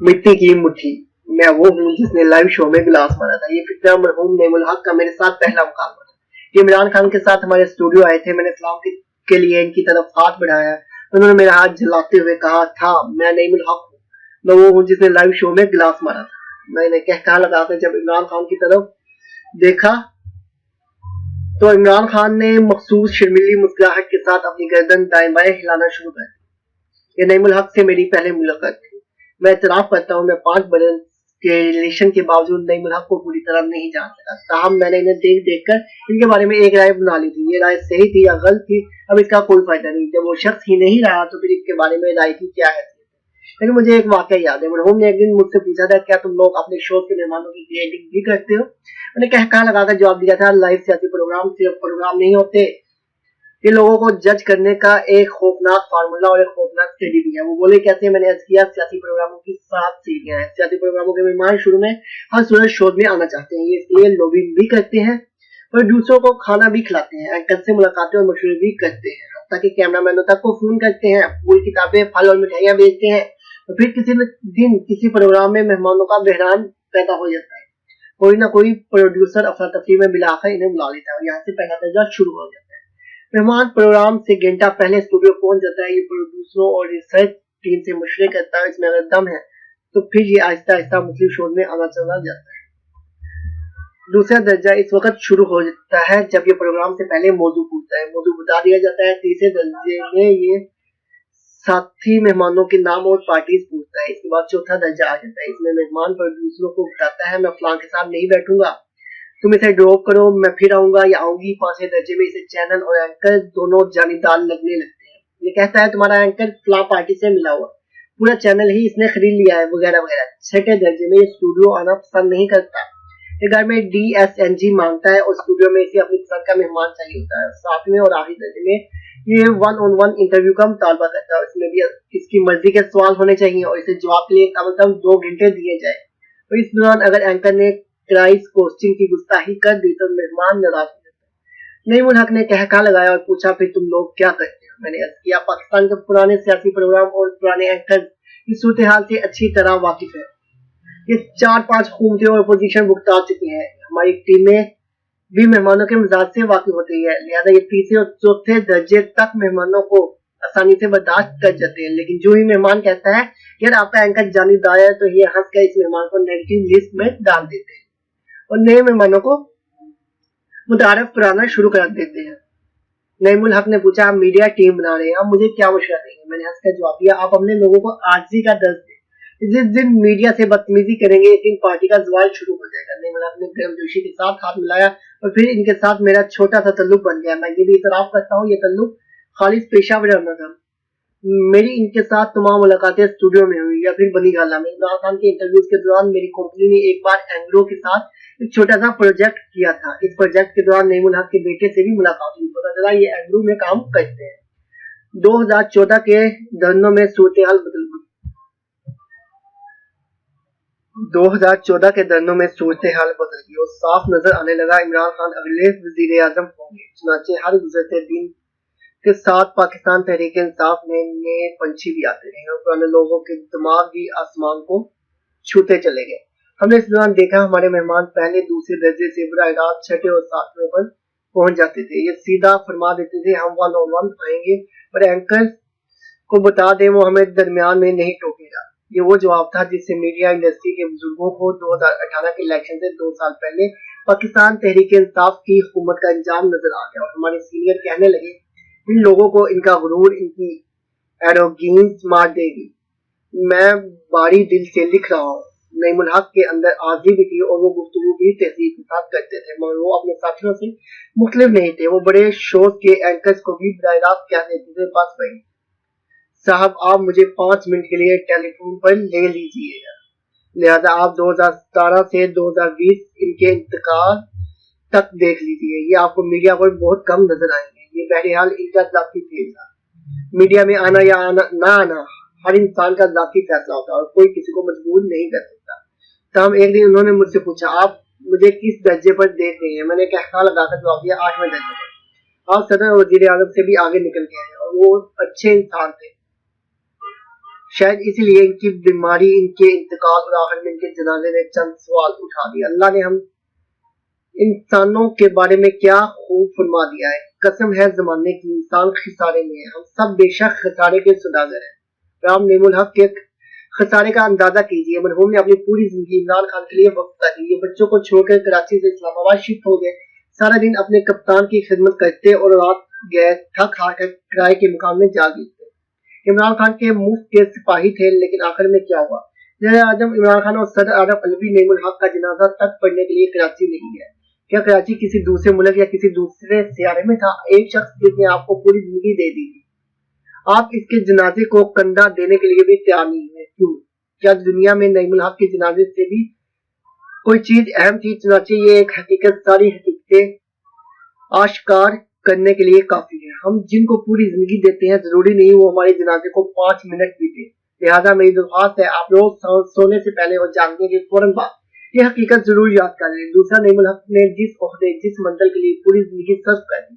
मिट्टी की मुट्ठी, मैं वो हूँ जिसने लाइव शो में गिलास मारा था। ये फिक्रा मरहूम नईमुल हक का मेरे साथ पहला मुकाबला था। ये इमरान खान के साथ हमारे स्टूडियो आए थे। मैंने सलाम के लिए इनकी तरफ हाथ बढ़ाया। उन्होंने मेरा हाथ जलाते हुए कहा था, मैं नईमुल हक हूँ, मैं वो हूँ जिसने लाइव शो में गिलास मारा था। मैंने कहका लगा कर जब इमरान खान की तरफ देखा तो इमरान खान ने मखसूस शर्मीली मुस्कुराहट के साथ अपनी गर्दन दाएं बाएं हिलाना शुरू कर दी। ये नईमुल हक से मेरी पहली मुलाकात थी। मैं इतराफ करता हूँ, मैं 5 बरस के रिलेशन के बावजूद नईमुल हक को पूरी तरह नहीं जान सका। ताहम मैंने इन्हें देख देख कर इनके बारे में एक राय बना ली थी। ये राय सही थी या गलत थी, अब इसका कोई फायदा नहीं। जब वो शख्स ही नहीं रहा तो फिर इसके बारे में राय की क्या है। लेकिन मुझे एक वाकया याद है। मरहूम ने एक दिन मुझसे पूछा था, क्या तुम लोग अपने शो के मेहमानों की ग्रेडिंग भी करते हो? मैंने कहा लगाकर जवाब दिया था, लाइव सियासी प्रोग्राम सिर्फ प्रोग्राम नहीं होते, ये लोगों को जज करने का एक खौफनाक फार्मूला और एक खौफनाक स्टडी भी है। वो बोले कैसे? मैंने अर्ज किया, सियासी प्रोग्रामों की 7 सीढ़ियां हैं। सियासी प्रोग्रामों के मेहमान शुरू में हर सूरत शोध में आना चाहते हैं, ये इसलिए लॉबिंग भी करते हैं और दूसरों को खाना भी खिलाते हैं, एंकर से मुलाकातें और मशवरे भी करते हैं, ताकि कैमरामैनों तक को फोन करते हैं, फूल किताबें फल और मिठाइयां बेचते हैं। और फिर किसी दिन किसी प्रोग्राम में मेहमानों का बहरान पैदा हो जाता है। कोई ना कोई प्रोड्यूसर अफरा तफरी में मिलाकर इन्हें बुला लेता है और यहाँ से पहला दर्जा शुरू हो जाता है। मेहमान प्रोग्राम से घंटा पहले स्टूडियो पहुंच जाता है। ये प्रोड्यूसरों और रिसर्च टीम से मशवरे करता है। इसमें अगर दम है तो फिर ये आहिस्ता आहिस्ता मुख्तलिफ शोध में आना चला जाता है। दूसरा दर्जा इस वक्त शुरू हो जाता है जब ये प्रोग्राम से पहले मौजू पूछता है, मौजू बता दिया जाता है। तीसरे दर्जे में ये साथी मेहमानों के नाम और पार्टीज पूछता है। इसके बाद चौथा दर्जा आ जाता है। इसमें मेहमान प्रोड्यूसरों को बताता है, मैं फलां के साथ नहीं बैठूंगा, तुम इसे ड्रॉप करो, मैं फिर आऊंगा या आऊंगी। 5वें दर्जे में इसे चैनल और एंकर दोनों जानीदार लगने लगते हैं। ये कहता है, तुम्हारा एंकर फलां पार्टी से मिला हुआ, पूरा चैनल ही इसने खरीद लिया है, वगैरह वगैरह। 6ठे दर्जे में स्टूडियो आना पसंद नहीं करता, ये घर में DSNG मांगता है और स्टूडियो में इसे अपनी पसंद का मेहमान चाहिए होता है। 7वें और आखिरी दर्जे में ये 1-on-1 इंटरव्यू का मुतालबा करता है। इसमें भी इसकी मर्जी के सवाल होने चाहिए और इसे जवाब के लिए कम से कम 2 घंटे दिए जाए। और इस दौरान अगर एंकर ने क्राइस कोस्टिंग की गुस्ताखी कर दी तो मेहमान नाराज हो जाता है। नईमुल हक ने कहका लगाया और पूछा, फिर तुम लोग क्या करते हो? मैंने अर्ज किया, पाकिस्तान के पुराने सियासी प्रोग्राम और पुराने एंकर इस सूरत हाल से अच्छी तरह वाकिफ है। ये 4-5 हुकूमतें और अपोजिशन भुगता चुकी है। हमारी टीमें भी मेहमानों के मिजाज से वाकिफ होती है, लिहाजा ये तीसरे और चौथे दर्जे तक मेहमानों को आसानी से बर्दाश्त कर जाते हैं। लेकिन जो ही मेहमान कहता है यार आपका एंकर जानीदार है, तो ये हंस कर इस मेहमान को नेगेटिव लिस्ट में डाल देते हैं और नए मेहमानों को मुतारफ कराना शुरू कर देते हैं। नईमुल हक ने पूछा, आप मीडिया टीम बना रहे हैं, आप मुझे क्या मशवरा देंगे? मैंने हंस कर जवाब दिया, आप अपने लोगों को आजिज़ी का दर्ज दें। जिस दिन मीडिया से बदतमीजी करेंगे एक दिन पार्टी का जवाल शुरू हो जाएगा। नईमुल हक ने गर्मजोशी के साथ हाथ मिलाया और फिर इनके साथ मेरा छोटा सा तल्लुक बन गया। मैं ये भी इतराफ करता हूँ, ये तल्लुक खालिस पेशा वराना था। मेरी इनके साथ तमाम मुलाकातें स्टूडियो में हुई या फिर बनी गाला में। इमरान खान के इंटरव्यूज के दौरान मेरी कंपनी ने एक बार एंग्लो के साथ एक छोटा सा प्रोजेक्ट किया था। इस प्रोजेक्ट के दौरान नईमुल हक के बेटे से भी मुलाकात हुई, पता चला ये एंग्लो में काम करते हैं। 2014 के धरनों में सूरत हाल बदल गई। 2014 के धरनों में सूरत हाल बदल गई और साफ नजर आने लगा इमरान खान अगले वजीर आजम होंगे। चुनाचे हर गुजरते दिन के साथ पाकिस्तान तहरीक इंसाफ में नए पंछी भी आते रहे और पुराने लोगों के दिमाग भी आसमान को छूते चले गए। हमने इस दौरान देखा हमारे मेहमान पहले दूसरे दर्जे से बराह रास्त 6ठे और 7वें पर पहुंच जाते थे। ये सीधा फरमा देते थे, हम 1-on-1 आएंगे और एंकर को बता दें वो हमें दरमियान में नहीं टोकेगा। ये वो जवाब था जिससे मीडिया इंडस्ट्री के बुजुर्गों को 2018 के इलेक्शन से 2 साल पहले पाकिस्तान तहरीक इंसाफ की हुकूमत का अंजाम नजर आ गया। और हमारे सीनियर कहने लगे, इन लोगों को इनका गुरूर, इनकी एरोगेंस मार देगी। मैं बारी दिल से लिख रहा हूँ। नईमुल हक के अंदर आजी भी थी और वो गुफ्तगू भी तहजीब के साथ करते थे, मगर वो अपने साथियों से मुख्तलिफ नहीं थे। वो बड़े शोज के एंकर्स को भी बराह रास्त कह देते थे, बस भाई साहब आप मुझे 5 मिनट के लिए टेलीफोन पर ले लीजिएगा। लिहाजा आप 2017 से 2020 इनके इंतकाल तक देख लीजिए। ये आपको मीडिया पर बहुत कम नजर आएंगे। ये बहरहाल इनका जाती फेल था। मीडिया में आना या ना आना हर इंसान का जाती फैसला होता है और कोई किसी को मजबूर नहीं कर सकता। तब एक दिन उन्होंने मुझसे पूछा, आप मुझे किस दर्जे पर देख रहे हैं? मैंने कहना लगाकर जवाब दिया, 8वें दर्जे पर। आप सदर वजीर आजम से भी आगे निकल गए हैं और वो अच्छे इंसान थे। शायद इसीलिए इनकी बीमारी, इनके इंतकाल और आखिर में इनके जनाजे ने चंद सवाल उठा दिए। अल्लाह ने हम इंसानों के बारे में क्या खूब फरमा दिया है। कसम है जमाने की, इंसान खसारे में है। हम सब बेशक खसारे के सौदागर हैं। राम नेमुल हक के खसारे का अंदाजा कीजिए। मरहूम ने अपनी पूरी जिंदगी इमरान खान के लिए वक्त कर दी। ये बच्चों को छोड़कर कराची से इस्लामाबाद शिफ्ट हो गए। सारा दिन अपने कप्तान की खिदमत करते और रात गए थक हार कर किराए के मुकाम में जा गिरते। इमरान खान के मुफ्त के सिपाही थे, लेकिन आखिर में क्या हुआ? वज़ीर आज़म इमरान खान और सदर आरफ अलवी नेमुल हक का जनाजा तक पढ़ने के लिए कराची नहीं गए। क्या कराची किसी दूसरे मुल्क या किसी दूसरे सियारे में था? एक शख्स जिसने आपको पूरी जिंदगी दे दी, आप इसके जनाजे को कंधा देने के लिए भी तैयार नहीं हुए। क्यों? क्या दुनिया में नईमुल हक के जनाजे से भी कोई चीज अहम थी? चुनाचे ये एक हकीकत सारी हकीकतें आश्कार करने के लिए काफी है। हम जिनको पूरी जिंदगी देते हैं, जरूरी नहीं वो हमारे जनाजे को 5 मिनट भी दे। लिहाजा मेरी दरख्वास्त है, आप रोज सोने से पहले और जागने के फौरन बाद ये हकीकत जरूर याद कर लें। दूसरा, नईमुल हक ने जिस ओहदे, जिस मंजिल के लिए पूरी जिंदगी सर्व कर दी,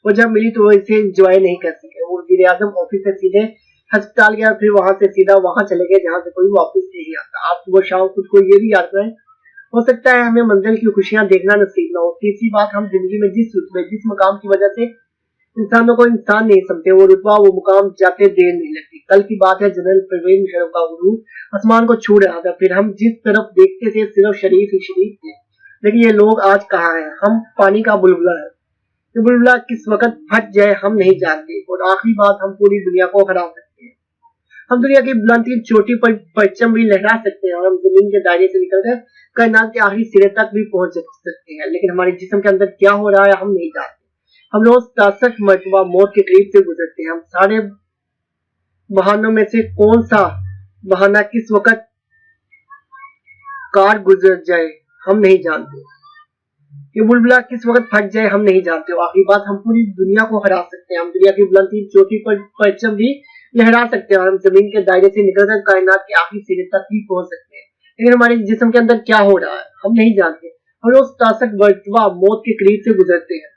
वो जब मिली तो वो इसे एंजॉय नहीं कर सके। वो वज़ीर आज़म ऑफिस से सीधे अस्पताल गया, फिर वहां से सीधा वहां चले गए जहां से कोई वापस नहीं आता। आप सुबह शाम खुद को ये भी याद करें, हो सकता है हमें मंजिल की खुशियां देखना नसीब न हो। तीसरी बात, हम जिंदगी में जिस रुतबे, जिस मकाम की वजह से इंसानों को इंसान नहीं समझते, वो रुतबा, वो मुकाम जाते देर नहीं लगती। कल की बात है, जनरल परवेज मुशर्रफ का उरूज आसमान को छू रहा था। फिर हम जिस तरफ देखते थे सिर्फ शरीफ ही शरीफ थे, लेकिन ये लोग आज कहाँ हैं? हम पानी का बुलबुला है। ये बुलबुला किस वक्त फट जाए हम नहीं जानते। और आखिरी बात, हम पूरी दुनिया को हरा सकते हैं। हम दुनिया की बुलंदी चोटी पर परचम भी लहरा सकते हैं और हम जमीन के दायरे से निकलकर कायनात के आखिरी सिरे तक भी पहुंच सकते हैं, लेकिन हमारे जिस्म के अंदर क्या हो रहा है हम नहीं जानते। हम रोज 63 मरतबा मौत के करीब से गुजरते हैं। हम सारे बहानों में से कौन सा बहाना किस वक्त कार गुजर जाए हम नहीं जानते। ये बुलबुला किस वक्त फट जाए हम नहीं जानते। आखिरी बात, हम पूरी दुनिया को हरा सकते हैं। हम दुनिया की बुलंदी चोटी पर परचम भी लहरा सकते हैं और हम जमीन के दायरे से निकलकर कायनात के आखिरी सिरे तक भी पहुंच सकते हैं, लेकिन हमारे जिस्म के अंदर क्या हो रहा है हम नहीं जानते। हम रोज 63 मरतबा मौत के करीब से गुजरते हैं।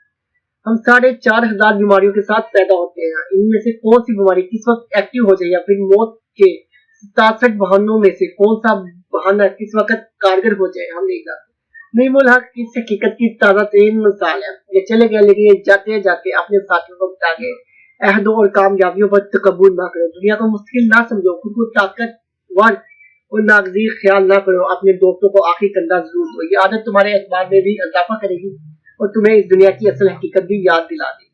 हम 4,500 बीमारियों के साथ पैदा होते हैं। इनमें से कौन सी बीमारी किस वक्त एक्टिव हो जाए, या फिर मौत के 67 बहानों में से कौन सा बहाना किस वक्त कारगर हो जाए हम नहीं जानते। नईमुल हक इस हकीकत की ताजा तरीन मिसाल है। ये चले गए, लेकिन ये जाते जाते अपने साथियों को बता गए, अहदों और कामयाबियों पर तकब्बुर ना करो, दुनिया को मुश्किल ना समझो, खुद को ताकतवर और नागजीर ख्याल ना करो, अपने दोस्तों को आखिरी कंधा जरूर दो। ये आदत तुम्हारे एतबार में भी इजाफा करेगी और तुम्हें इस दुनिया की असल हकीकत भी याद दिला देगी।